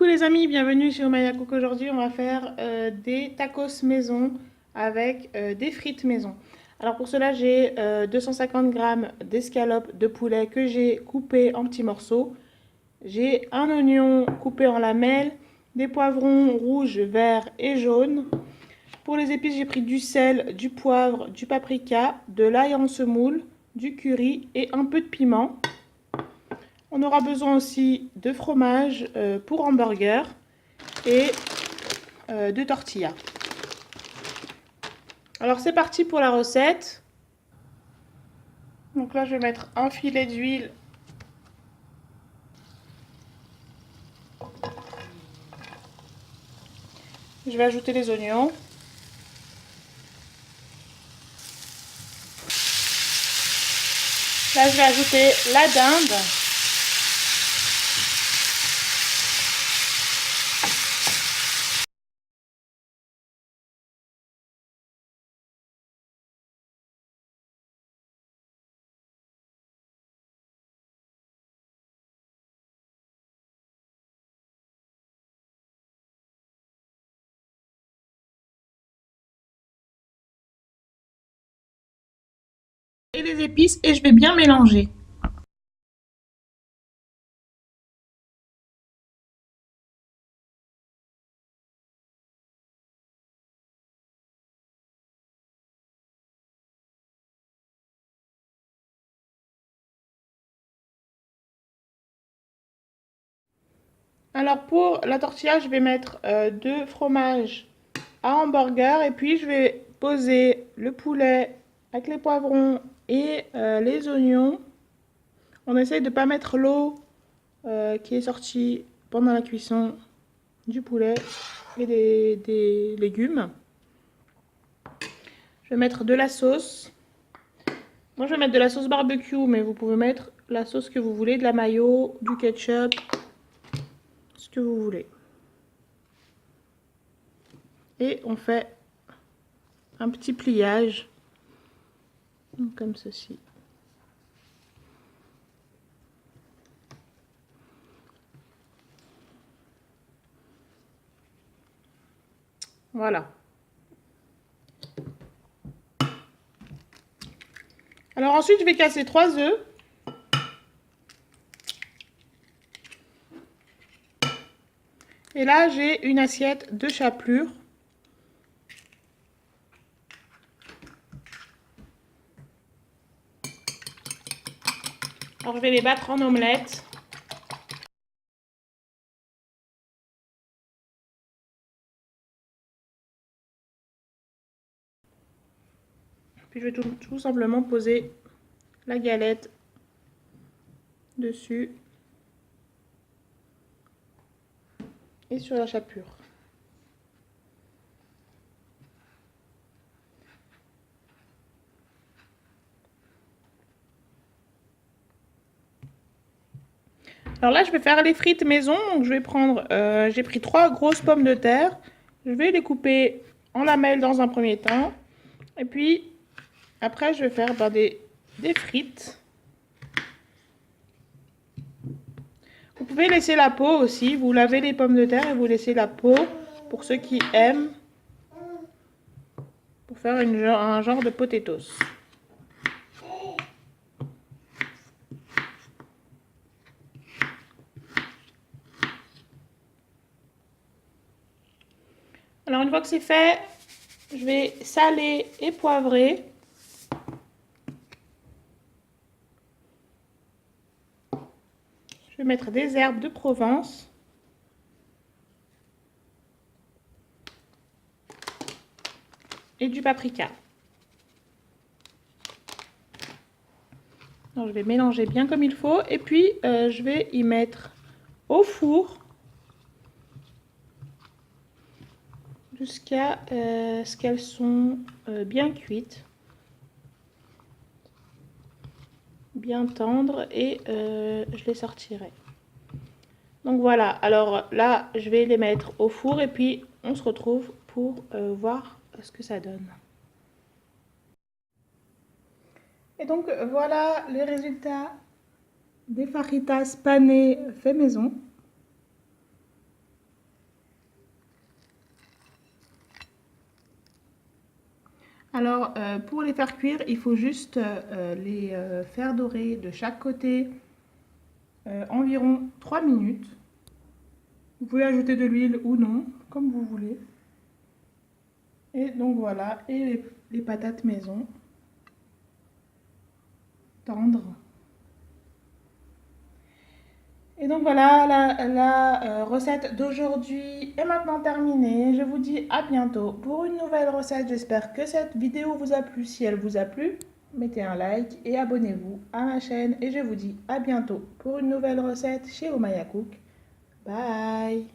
Coucou les amis, bienvenue chez Omaya Cook. Aujourd'hui on va faire des tacos maison avec des frites maison. Alors pour cela j'ai 250 g d'escalope de poulet que j'ai coupé en petits morceaux. J'ai un oignon coupé en lamelles, des poivrons rouges, verts et jaunes. Pour les épices j'ai pris du sel, du poivre, du paprika, de l'ail en semoule, du curry et un peu de piment. On aura besoin aussi de fromage pour hamburger et de tortillas. Alors c'est parti pour la recette. Donc là je vais mettre un filet d'huile. Je vais ajouter les oignons. Là je vais ajouter la dinde. Et les épices et je vais bien mélanger. Alors pour la tortilla, je vais mettre 2 fromages à hamburger et puis je vais poser le poulet avec les poivrons et les oignons. On essaye de ne pas mettre l'eau qui est sortie pendant la cuisson du poulet et des légumes. Je vais mettre de la sauce. Moi je vais mettre de la sauce barbecue, mais vous pouvez mettre la sauce que vous voulez, de la mayo, du ketchup, ce que vous voulez. Et on fait un petit pliage, comme ceci. Voilà. Alors ensuite, je vais casser 3 œufs. Et là, j'ai une assiette de chapelure. Alors je vais les battre en omelette. Puis je vais tout simplement poser la galette dessus et sur la chapelure. Alors là, je vais faire les frites maison. Donc je vais prendre, j'ai pris 3 grosses pommes de terre. Je vais les couper en lamelles dans un premier temps. Et puis, après, je vais faire des frites. Vous pouvez laisser la peau aussi. Vous lavez les pommes de terre et vous laissez la peau pour ceux qui aiment. Pour faire un genre de potatoes. Alors une fois que c'est fait, je vais saler et poivrer. Je vais mettre des herbes de Provence. Et du paprika. Alors, je vais mélanger bien comme il faut. Et puis, je vais y mettre au four jusqu'à ce qu'elles sont bien cuites. Bien tendres. Et je les sortirai. Donc voilà, alors là, je vais les mettre au four et puis on se retrouve pour voir ce que ça donne. Et donc voilà les résultats des fajitas panées fait maison. Alors, pour les faire cuire, il faut juste les faire dorer de chaque côté environ 3 minutes. Vous pouvez ajouter de l'huile ou non, comme vous voulez. Et donc voilà, et les patates maison, tendres. Et donc voilà, la recette d'aujourd'hui est maintenant terminée. Je vous dis à bientôt pour une nouvelle recette. J'espère que cette vidéo vous a plu. Si elle vous a plu, mettez un like et abonnez-vous à ma chaîne. Et je vous dis à bientôt pour une nouvelle recette chez Omaya Cook. Bye!